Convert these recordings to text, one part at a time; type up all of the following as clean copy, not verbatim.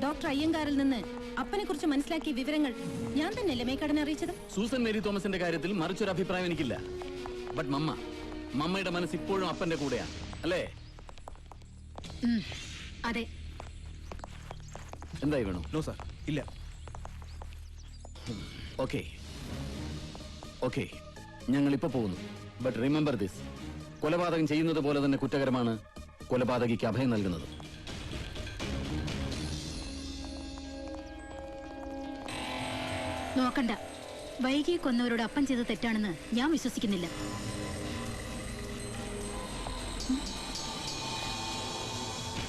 Doctor അയ്യങ്കാറിൽ നിന്ന് അപ്പനെ കുറിച്ച് മനസ്സിലാക്കിയ വിവരങ്ങൾ ഞാൻ തന്നെയല്ലേ മേക്കാടനെ അറിയിച്ചത്? സൂസൻ മേരി തോമസിന്റെ കാര്യത്തിൽ മറിച്ചൊരു അഭിപ്രായം എനിക്കില്ല. ബട്ട് മമ്മയുടെ മനസ്സ് ഇപ്പോഴും അപ്പന്റെ കൂടെയാ, അല്ലേ? അതെ. എന്തായി വേണു? നോ സാർ, ഇല്ല. ഓക്കെ, ഞങ്ങൾ ഇപ്പൊ പോകുന്നു. ബട്ട് റിമെമ്പർ ദിസ്, കൊലപാതകം ചെയ്യുന്നത് പോലെ തന്നെ കുറ്റകരമാണ് കൊലപാതകിക്ക് അഭയം നൽകുന്നത്. നോക്കണ്ട, വൈകിയെ കൊന്നവരോട് അപ്പൻ ചെയ്ത് തെറ്റാണെന്ന് ഞാൻ വിശ്വസിക്കുന്നില്ല.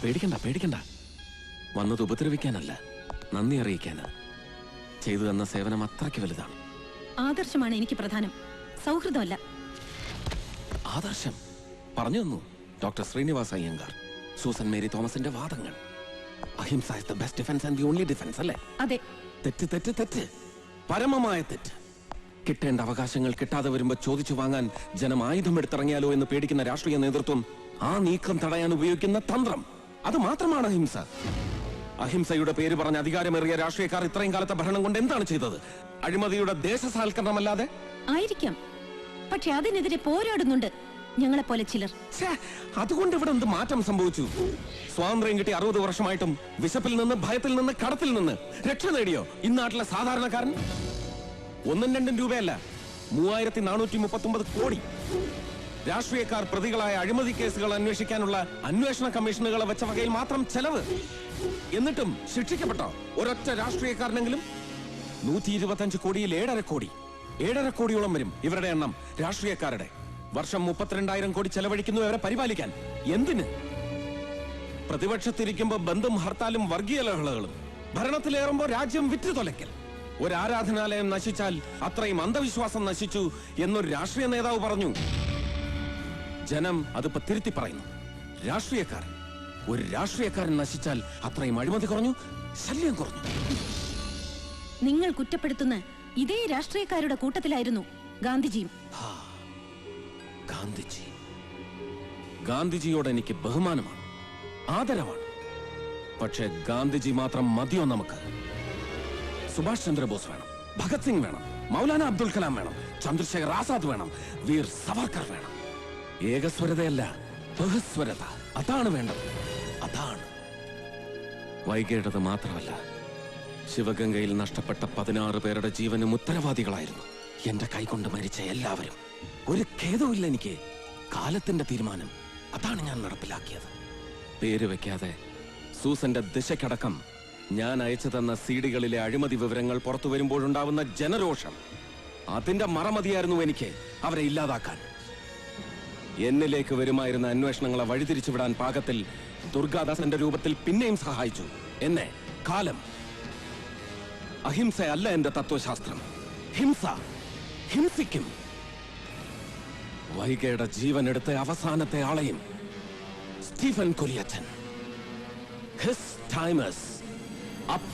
പേടിക്കണ്ട. വന്നത് ഉപദ്രവിക്കാനല്ല, നന്ദി അറിയിക്കാനാ. ചെയ്തു തന്ന സേവനം അത്രയ്ക്ക് വലുതാണ്. ആദർശമാണ് എനിക്ക് പ്രധാനം, സൗഹൃദമല്ല. ആദർശം പറഞ്ഞു തന്നു doctor Srinivas Iyengar. Susan Mary തോമസിന്റെ വാദങ്ങൾ. Ahimsa is the best defence and the only defence, അല്ലേ? അതെ. തെറ്റ്, പരമമായ തെറ്റ്. കിട്ടേണ്ട അവകാശങ്ങൾ കിട്ടാതെ വരുമ്പോ ചോദിച്ചു വാങ്ങാൻ ജനം ആയുധമെടുത്തിറങ്ങിയാലോ എന്ന് പേടിക്കുന്ന രാഷ്ട്രീയ നേതൃത്വം ആ നീക്കം തടയാൻ ഉപയോഗിക്കുന്ന തന്ത്രം, അത് മാത്രമാണ് അഹിംസ. അഹിംസയുടെ പേര് പറഞ്ഞ് അധികാരമേറിയ രാഷ്ട്രീയക്കാർ ഇത്രയും കാലത്തെ ഭരണം കൊണ്ട് എന്താണ് ചെയ്തത്? അഴിമതിയുടെ ദേശസാൽക്കരണമല്ലാതെ? ആയിരിക്കാം, പക്ഷെ അതിനെതിരെ പോരാടുന്നുണ്ട് ഞങ്ങളെപ്പോലെ ചിലർ. അതുകൊണ്ട് ഇവിടെ എന്ത് മാറ്റം സംഭവിച്ചു? സ്വാതന്ത്ര്യം കിട്ടി 60 വർഷമായിട്ടും വിശപ്പിൽ നിന്ന്, ഭയത്തിൽ നിന്ന്, കടത്തിൽ നിന്ന് രക്ഷ നേടിയോ ഇന്നാട്ടിലെ സാധാരണക്കാരൻ? 1-2 രൂപയല്ല, 3439 കോടി. രാഷ്ട്രീയക്കാർ പ്രതികളായ അഴിമതി കേസുകൾ അന്വേഷിക്കാനുള്ള അന്വേഷണ കമ്മീഷനുകളെ വെച്ച വകയിൽ മാത്രം ചെലവ്. എന്നിട്ടും ശിക്ഷിക്കപ്പെട്ടോ ഒരൊറ്റ രാഷ്ട്രീയക്കാരനെങ്കിലും? 125 കോടിയിൽ 7.5 കോടിയോളം വരും ഇവരുടെ എണ്ണം. രാഷ്ട്രീയക്കാരുടെ വർഷം 32,000 കോടി ചെലവഴിക്കുന്നു ഇവരെ പരിപാലിക്കാൻ. എന്തിന്? പ്രതിപക്ഷത്തിരിക്കുമ്പോ ബന്ധും ഹർത്താലും വർഗീയ ലഹളകളും, ഭരണത്തിലേറുമ്പോ രാജ്യം വിറ്റുതൊലയ്ക്കൽ. ഒരു ആരാധനാലയം നശിച്ചാൽ അത്രയും അന്ധവിശ്വാസം നശിച്ചു എന്നൊരു രാഷ്ട്രീയ നേതാവ് പറഞ്ഞു. ജനം അതിപ്പോ തിരുത്തി പറയുന്നു. ഒരു രാഷ്ട്രീയക്കാരൻ നശിച്ചാൽ അത്രയും അഴിമതി കുറഞ്ഞു, ശല്യം കുറഞ്ഞു. നിങ്ങൾ കുറ്റപ്പെടുത്തുന്ന ഇതേ രാഷ്ട്രീയക്കാരുടെ കൂട്ടത്തിലായിരുന്നു ഗാന്ധിജിയും. ഗാന്ധിജിയോട് എനിക്ക് ബഹുമാനമാണ്, ആദരവാണ്. പക്ഷെ ഗാന്ധിജി മാത്രം മതിയോ നമുക്ക്? സുഭാഷ് ചന്ദ്രബോസ് വേണം, ഭഗത് സിംഗ് വേണം, മൗലാന അബ്ദുൽ കലാം വേണം, ചന്ദ്രശേഖർ ആസാദ് വേണം, വീർ സവർക്കർ വേണം. ഏകസ്വരതയല്ല, ബഹുസ്വരത, അതാണ് വേണ്ടത്. അതാണ് വൈകിട്ടത് മാത്രമല്ല, ശിവഗംഗയിൽ നഷ്ടപ്പെട്ട 16 പേരുടെ ജീവനും ഉത്തരവാദികളായിരുന്നു എന്റെ കൈകൊണ്ട് മരിച്ച എല്ലാവരും. ഒരു ഖേദവുമില്ല എനിക്ക്. കാലത്തിന്റെ തീരുമാനം അതാണ് ഞാൻ നടപ്പിലാക്കിയത്. പേര് വെക്കാതെ സൂസന്റെ ദിശയ്ക്കടക്കം ഞാൻ അയച്ചു തന്ന സീഡികളിലെ അഴിമതി വിവരങ്ങൾ പുറത്തു വരുമ്പോഴുണ്ടാവുന്ന ജനരോഷം, അതിന്റെ മറമതിയായിരുന്നു എനിക്ക് അവരെ ഇല്ലാതാക്കാൻ. എന്നിലേക്ക് വരുമായിരുന്ന അന്വേഷണങ്ങളെ വഴിതിരിച്ചുവിടാൻ പാകത്തിൽ ദുർഗാദാസന്റെ രൂപത്തിൽ പിന്നെയും സഹായിച്ചു എന്നെ കാലം. അഹിംസയല്ല എന്റെ തത്വശാസ്ത്രം, ഹിംസിക്കും. വൈഗയുടെ ജീവനെടുത്ത അവസാനത്തെ ആളെയും Stephen Kuriachan. His time is up.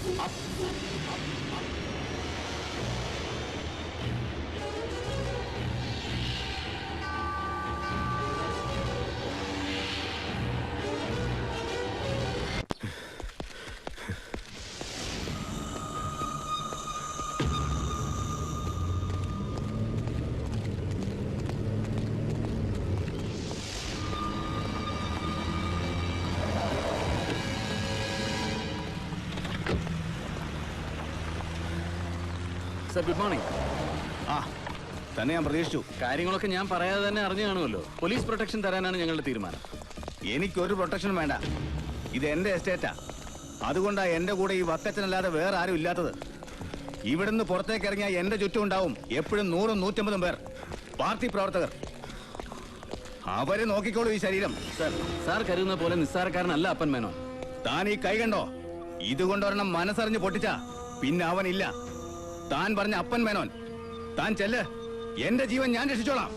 Sir, good morning. തന്നെ ഞാൻ പ്രതീക്ഷിച്ചു. കാര്യങ്ങളൊക്കെ ഞാൻ പറയാതെ തന്നെ അറിഞ്ഞു കാണുമല്ലോ. പോലീസ് പ്രൊട്ടക്ഷൻ തരാനാണ് ഞങ്ങളുടെ തീരുമാനം. എനിക്കൊരു പ്രൊട്ടക്ഷനും വേണ്ട. ഇത് എന്റെ എസ്റ്റേറ്റാ. അതുകൊണ്ടാ എന്റെ കൂടെ ഈ വക്കച്ചനല്ലാതെ വേറെ ആരും ഇല്ലാത്തത്. ഇവിടുന്ന് പുറത്തേക്ക് ഇറങ്ങിയാൽ എന്റെ ചുറ്റും ഉണ്ടാവും എപ്പോഴും 100-150 പേർ, പാർട്ടി പ്രവർത്തകർ. അവര് നോക്കിക്കോളൂ ഈ ശരീരം. സാർ കരുതുന്ന പോലെ നിസ്സാരക്കാരനല്ല അപ്പൻ മേനോൻ. താൻ ഈ കൈ കണ്ടോ? ഇതുകൊണ്ടൊരെണ്ണം മനസ്സറിഞ്ഞ് പൊട്ടിച്ച പിന്നെ അവനില്ല. താൻ പറഞ്ഞ അപ്പൻ മേനോൻ. താൻ ചെല്ല്, എന്റെ ജീവൻ ഞാൻ രക്ഷിച്ചോളാം.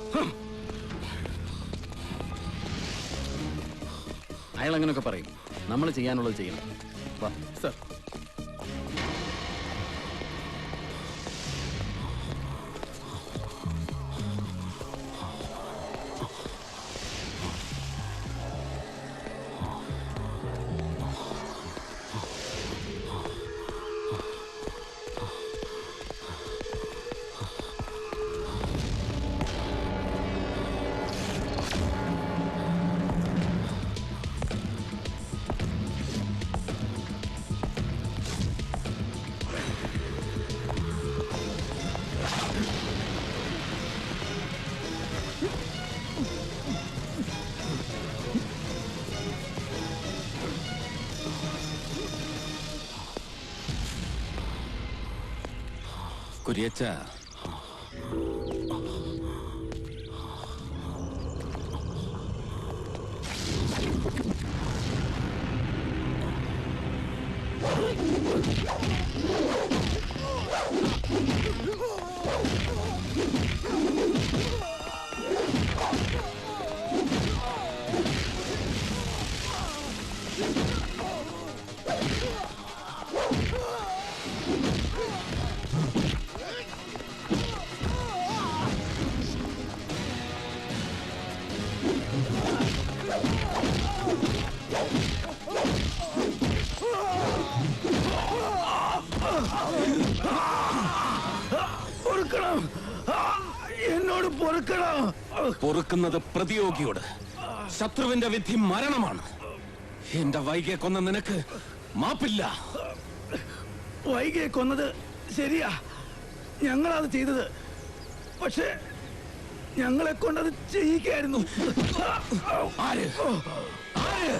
അയാൾ അങ്ങനെയൊക്കെ പറയും. നമ്മൾ ചെയ്യാനുള്ളത് ചെയ്യണം. വാ സർ. കുര്യച്ച, എന്നോട് പൊറുക്കണം. പൊറുക്കുന്നത് പ്രതിയോഗിയോട്. ശത്രുവിന്റെ വിധി മരണമാണ്. എന്റെ വൈകിയെ കൊന്ന നിനക്ക് മാപ്പില്ല. വൈകിയെ കൊന്നത് ശരിയാ, ഞങ്ങളത് ചെയ്തത്. പക്ഷേ ഞങ്ങളെ കൊണ്ടത് ചെയ്യിക്കായിരുന്നു. ആര്? ആര്?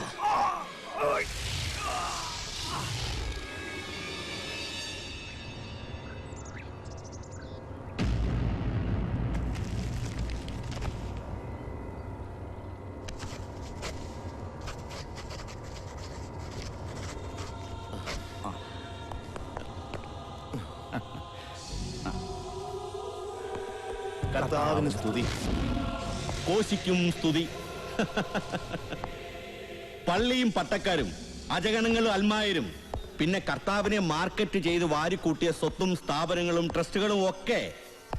കർത്താവിന് സ്തുതി, കോശിക്കും സ്തുതി. പള്ളിയും പട്ടക്കാരും അജഗണങ്ങളും അൽമായരും പിന്നെ കർത്താവിനെ മാർക്കറ്റ് ചെയ്ത് വാരിക്കൂട്ടിയ സ്വത്തും സ്ഥാപനങ്ങളും ട്രസ്റ്റുകളും ഒക്കെ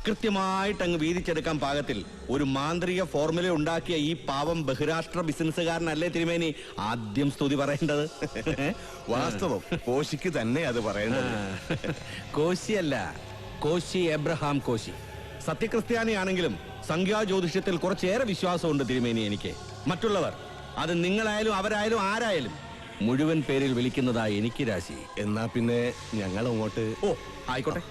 കൃത്യമായിട്ട് അങ്ങ് വീതിച്ചെടുക്കാൻ പാകത്തിൽ ഒരു മാന്ത്രിക ഫോർമുല ഉണ്ടാക്കിയ ഈ പാവം ബഹിരാഷ്ട്ര ബിസിനസ്സുകാരനല്ലേ തിരുമേനി ആദ്യം സ്തുതി പറയേണ്ടത്? വാസ്തവം കോശിക്ക് തന്നെ അത് പറയേണ്ടത്. കോശിയല്ല, കോശി എബ്രഹാം കോശി. സത്യക്രിസ്ത്യാനിയാണെങ്കിലും സംഖ്യാജ്യോതിഷത്തിൽ കുറച്ചേറെ വിശ്വാസമുണ്ട് തിരുമേനി എനിക്ക്. മറ്റുള്ളവർ, അത് നിങ്ങളായാലും അവരായാലും ആരായാലും, മുഴുവൻ പേരിൽ വിളിക്കുന്നതായി എനിക്ക് രാശി. എന്നാ പിന്നെ ഞങ്ങൾ അങ്ങോട്ട്. ഓ ആയിക്കോട്ടെ.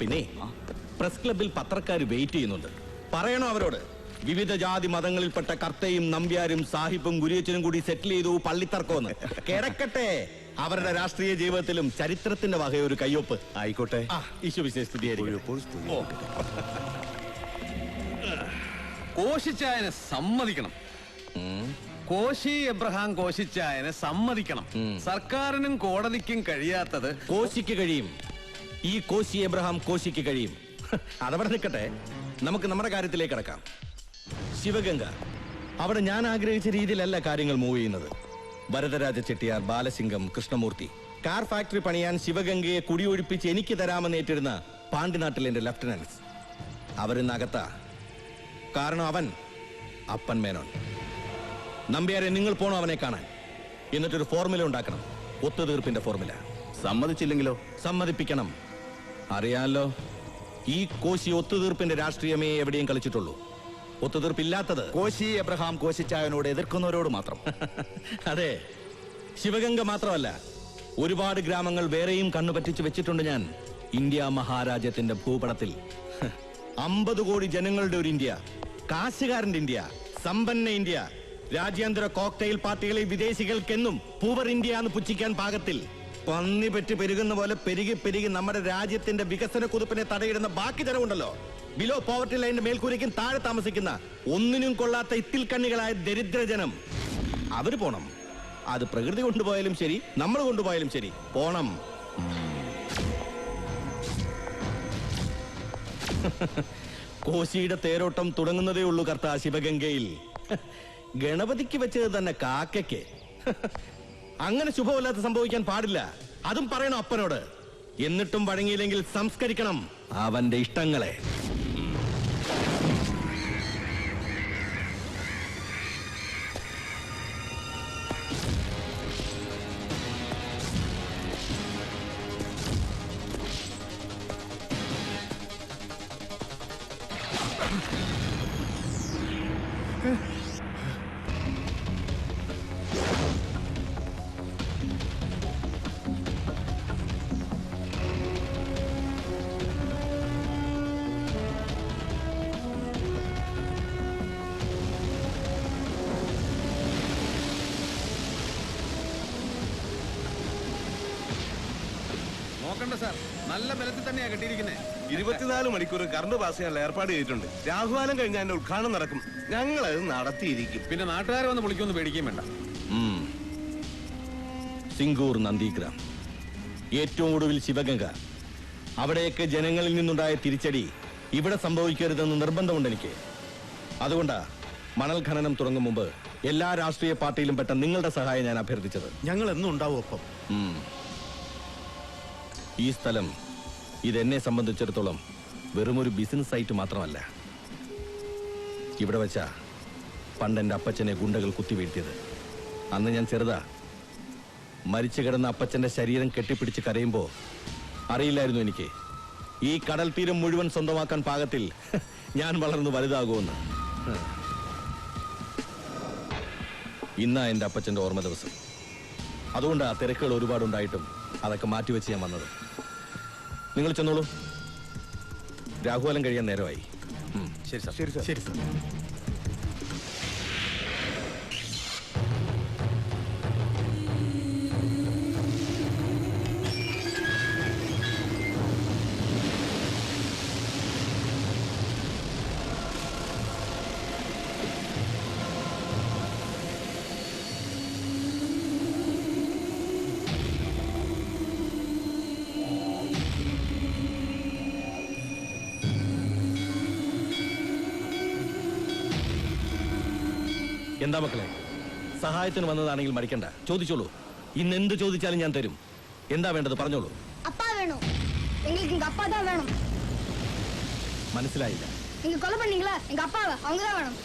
പിന്നെ പ്രസ് ക്ലബിൽ പത്രക്കാർ വെയിറ്റ് ചെയ്യുന്നുണ്ട്. പറയണോ അവരോട്? വിവിധ ജാതി മതങ്ങളിൽപ്പെട്ട കർത്തയും നമ്പ്യാരും സാഹിബും ഗുരുയച്ചനും കൂടി സെറ്റിൽ ചെയ്തു പള്ളിത്തർക്കോന്ന്. കിടക്കട്ടെ, അവരുടെ രാഷ്ട്രീയ ജീവിതത്തിലും ചരിത്രത്തിന്റെ വകയൊരു കയ്യൊപ്പ്. ആയിക്കോട്ടെ. കോശിച്ചായനെ സമ്മതിക്കണം. കോശി എബ്രഹാം കോശിച്ചായനെ സമ്മതിക്കണം. സർക്കാരിനും കോടതിക്കും കഴിയാത്തത് കോശിക്ക് കഴിയും. ഈ കോശി എബ്രഹാം കോശിക്ക് കഴിയും. അതവിടെ നിൽക്കട്ടെ, നമുക്ക് നമ്മുടെ കാര്യത്തിലേക്ക് കിടക്കാം. ശിവഗംഗ, അവിടെ ഞാൻ ആഗ്രഹിച്ച രീതിയിലല്ല കാര്യങ്ങൾ മൂവ് ചെയ്യുന്നത്. വരദരാജ ചെട്ടിയാർ, ബാലസിംഗം, കൃഷ്ണമൂർത്തി കാർ ഫാക്ടറി പണിയാൻ ശിവഗംഗയെ കുടിയൊഴിപ്പിച്ച് എനിക്ക് തരാമെന്ന് ഏറ്റിരുന്ന പാണ്ടിനാട്ടിൽ എന്റെ ലെഫ്റ്റനൻസ് അവരിന്നകത്ത. കാരണം അവൻ അപ്പൻ മേനോൻ. നമ്പ്യാരെ, നിങ്ങൾ പോണോ അവനെ കാണാൻ? എന്നിട്ടൊരു ഫോർമുല ഉണ്ടാക്കണം, ഒത്തുതീർപ്പിന്റെ ഫോർമുല. സമ്മതിച്ചില്ലെങ്കിലോ? സമ്മതിപ്പിക്കണം. അറിയാലോ, ഈ കോശി ഒത്തുതീർപ്പിന്റെ രാഷ്ട്രീയമേ എവിടെയും കളിച്ചിട്ടുള്ളൂ. ഒത്തുതീർപ്പില്ലാത്തത് കോശി എബ്രഹാം കോശിച്ചായനോട് എതിർക്കുന്നവരോട് മാത്രം. അതെ, ശിവഗംഗ മാത്രമല്ല, ഒരുപാട് ഗ്രാമങ്ങൾ വേറെയും കണ്ണുപറ്റിച്ച് വെച്ചിട്ടുണ്ട് ഞാൻ ഇന്ത്യ മഹാരാജ്യത്തിന്റെ ഭൂപടത്തിൽ. 50 കോടി ജനങ്ങളുടെ ഒരു ഇന്ത്യ, കാശുകാരന്റെ ഇന്ത്യ, സമ്പന്ന ഇന്ത്യ, രാജ്യാന്തര കോക്ടെയിൽ പാർട്ടികളെ വിദേശികൾക്കെന്നും പൂവർ ഇന്ത്യ എന്ന് പുച്ഛിക്കാൻ പാകത്തിൽ പന്നി പെറ്റ് പെരുകുന്ന പോലെ പെരുകി പെരുകി നമ്മുടെ രാജ്യത്തിന്റെ വികസന കുതിപ്പിനെ തടയിടുന്ന ബാക്കി ജനമുണ്ടല്ലോ, ബിലോ പോവർട്ടി ലൈനിന്റെ മേൽക്കൂരയ്ക്കും താഴെ താമസിക്കുന്ന ഒന്നിനും കൊള്ളാത്ത ഇത്തിൽ കണ്ണികളായ ദരിദ്രജനം, അവര് പോണം. അത് പ്രകൃതി കൊണ്ടുപോയാലും ശരി, നമ്മൾ കൊണ്ടുപോയാലും ശരി, പോണം. കോശിയുടെ തേരോട്ടം തുടങ്ങുന്നതേ ഉള്ളൂ കർത്താ ശിവഗംഗയിൽ. ഗണപതിക്ക് വെച്ചത് തന്നെ കാക്കയ്ക്ക്. അങ്ങനെ ശുഭമല്ലാത്ത സംഭവിക്കാൻ പാടില്ല. അതും പറയണം അപ്പനോട്. എന്നിട്ടും വഴങ്ങിയില്ലെങ്കിൽ സംസ്കരിക്കണം അവന്റെ ഇഷ്ടങ്ങളെ. നോക്കണ്ട സാർ, നല്ല ബലത്തിൽ തന്നെയാ കെട്ടിയിരിക്കുന്നത്. 24 മണിക്കൂർ കറണ്ട് പാസ് ചെയ്യാനുള്ള ഏർപ്പാട് ചെയ്തിട്ടുണ്ട്. രാഹുകാലം കഴിഞ്ഞാൽ അതിന്റെ ഉദ്ഘാടനം നടക്കും. ഞങ്ങൾ അത് നടത്തിയിരിക്കും. പിന്നെ നാട്ടുകാരെ വന്ന് വിളിക്കൊന്നും പേടിക്കുകയും വേണ്ട. സിംഗൂർ നന്ദിഗ്രാം, ഏറ്റവും ഒടുവിൽ ശിവഗംഗ, അവിടെയൊക്കെ ജനങ്ങളിൽ നിന്നുണ്ടായ തിരിച്ചടി ഇവിടെ സംഭവിക്കരുതെന്ന് നിർബന്ധമുണ്ട് എനിക്ക്. അതുകൊണ്ടാ മണൽ ഖനനം തുടങ്ങും മുമ്പ് എല്ലാ രാഷ്ട്രീയ പാർട്ടിയിലും പെട്ട നിങ്ങളുടെ സഹായം ഞാൻ അഭ്യർത്ഥിച്ചത്. ഞങ്ങൾ എന്നും ഉണ്ടാവും ഒപ്പം. ഈ സ്ഥലം ഇതെന്നെ സംബന്ധിച്ചിടത്തോളം വെറുമൊരു ബിസിനസ് സൈറ്റ് മാത്രമല്ല. ഇവിടെ വെച്ചാ പണ്ടെന്റെ അപ്പച്ചനെ ഗുണ്ടകൾ കുത്തിവീഴ്ത്തിയത്. അന്ന് ഞാൻ ചെറുതാ. മരിച്ചു കിടന്ന അപ്പച്ചന്റെ ശരീരം കെട്ടിപ്പിടിച്ച് കരയുമ്പോ അറിയില്ലായിരുന്നു എനിക്ക് ഈ കടൽ തീരം മുഴുവൻ സ്വന്തമാക്കാൻ പാകത്തിൽ ഞാൻ വളർന്നു വലുതാകുമെന്ന്. ഇന്നാ എന്റെ അപ്പച്ചന്റെ ഓർമ്മ ദിവസം. അതുകൊണ്ട് ആ തിരക്കുകൾ ഒരുപാടുണ്ടായിട്ടും അതൊക്കെ മാറ്റിവെച്ച് ഞാൻ വന്നത്. നിങ്ങൾ ചെന്നോളൂ, രാഹുകാലം കഴിയാൻ നേരമായി. ശരി സാർ. ശരി സാർ. ശരി സാർ. എന്താ മക്കളെ, സഹായത്തിന് വന്നതാണെങ്കിൽ മടിക്കണ്ട, ചോദിച്ചോളൂ. ഇന്ന് എന്ത് ചോദിച്ചാലും ഞാൻ തരും. എന്താ വേണ്ടത് പറഞ്ഞോളൂ. அப்பா வேணும். எங்களுக்கு எங்க அப்பா தான் வேணும். മനസ്സിലായില്ല. நீங்க கொலை பண்ணீங்களா எங்க அப்பாவை, அவங்க தான் வேணும்.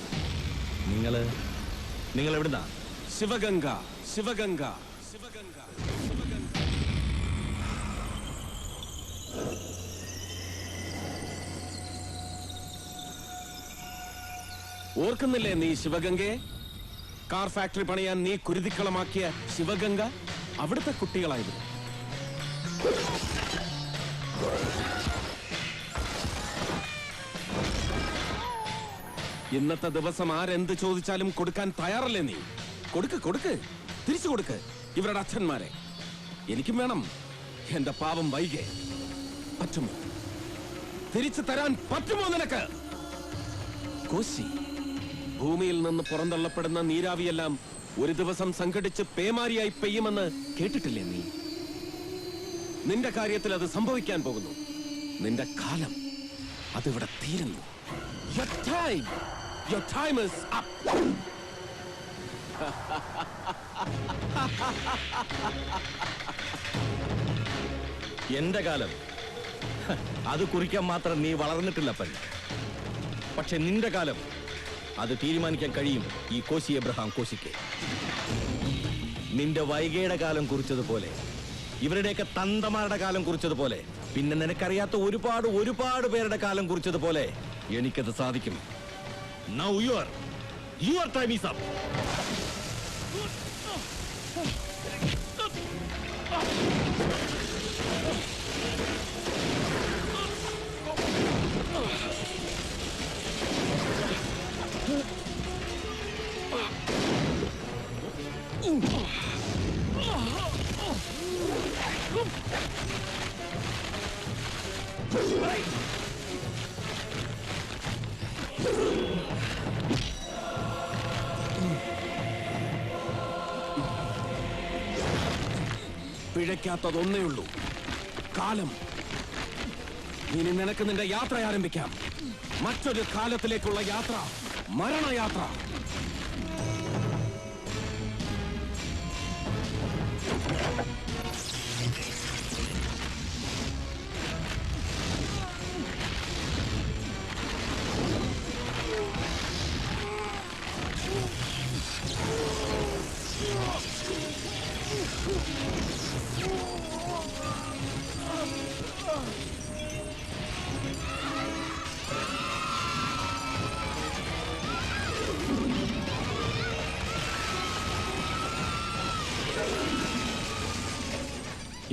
നിങ്ങൾ എവിടുന്നാ? ശിവഗംഗ, ശിവഗംഗ, ശിവഗംഗ. ഓർക്കുന്നില്ലേ നീ ശിവഗംഗയെ? കാർ ഫാക്ടറി പണിയാൻ നീ കുരുതിക്കളമാക്കിയ ശിവഗംഗ അവിടുത്തെ കുട്ടികളായിരുന്നു. ഇന്നത്തെ ദിവസം ആരെന്ത് ചോദിച്ചാലും കൊടുക്കാൻ തയ്യാറല്ലേ നീ? കൊടുക്ക്, കൊടുക്ക്, തിരിച്ചു കൊടുക്ക് ഇവരുടെ അച്ഛന്മാരെ. എനിക്കും വേണം എന്റെ പാവം വൈകെ. പറ്റുമോ? തിരിച്ചു തരാൻ പറ്റുമോ നിനക്ക്? കോശി, ഭൂമിയിൽ നിന്ന് പുറന്തള്ളപ്പെടുന്ന നീരാവിയെല്ലാം ഒരു ദിവസം സംഘടിച്ച് പേമാരിയായി പെയ്യുമെന്ന് കേട്ടിട്ടില്ലേ നീ? നിന്റെ കാര്യത്തിൽ അത് സംഭവിക്കാൻ പോകുന്നു. നിന്റെ കാലം അതിവിടെ തീരുന്നു. Your time is up. എന്റെ കാലം അത് കുറിക്കാൻ മാത്രം നീ വളർന്നിട്ടില്ലപ്പൻ. പക്ഷെ നിന്റെ കാലം അത് തീരുമാനിക്കാൻ കഴിയും ഈ കോശി എബ്രഹാം കോശിക്ക്. നിന്റെ വൈകയുടെ കാലം കുറിച്ചതുപോലെ, ഇവരുടെയൊക്കെ തന്തമാരുടെ കാലം കുറിച്ചതുപോലെ, പിന്നെ നിനക്കറിയാത്ത ഒരുപാട് ഒരുപാട് പേരുടെ കാലം കുറിച്ചതുപോലെ എനിക്കത് സാധിക്കും. Now your time is up. പിഴയ്ക്കാത്തതൊന്നേ ഉള്ളൂ, കാലം. ഇനി നിനക്ക് നിന്റെ യാത്ര ആരംഭിക്കാം. മറ്റൊരു കാലത്തിലേക്കുള്ള യാത്ര, മരണയാത്ര.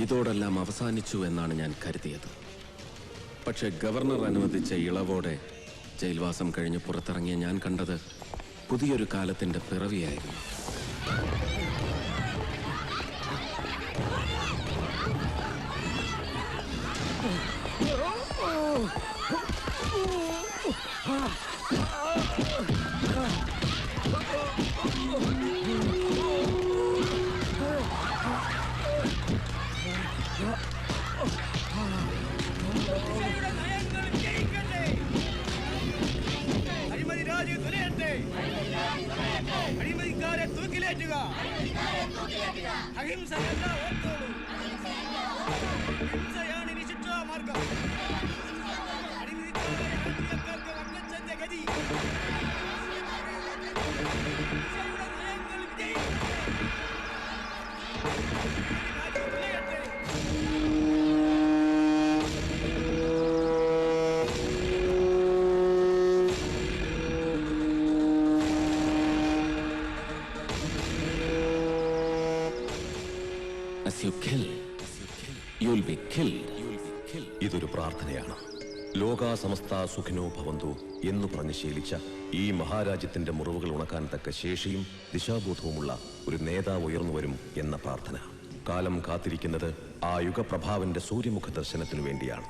ഇതോടെല്ലാം അവസാനിച്ചു എന്നാണ് ഞാൻ കരുതിയത്. പക്ഷെ ഗവർണർ അനുവദിച്ച ഇളവോടെ ജയിൽവാസം കഴിഞ്ഞ് പുറത്തിറങ്ങിയ ഞാൻ കണ്ടത് പുതിയൊരു കാലത്തിന്റെ പിറവിയായിരുന്നു. As you kill, you'll be killed. ഇതൊരു പ്രാർത്ഥനയാണ്. ലോകാ സമസ്ത സുഖിനോ ഭവന്തു എന്ന് പറഞ്ഞ് ശീലിച്ച ഈ മഹാരാജ്യത്തിന്റെ മുറിവുകൾ ഉണക്കാൻ തക്ക ശേഷിയും ദിശാബോധവുമുള്ള ഒരു നേതാവ് ഉയർന്നു വരും എന്ന പ്രാർത്ഥന. കാലം കാത്തിരിക്കുന്നത് ആ യുഗപ്രഭാവന്റെ സൂര്യമുഖ ദർശനത്തിനു വേണ്ടിയാണ്.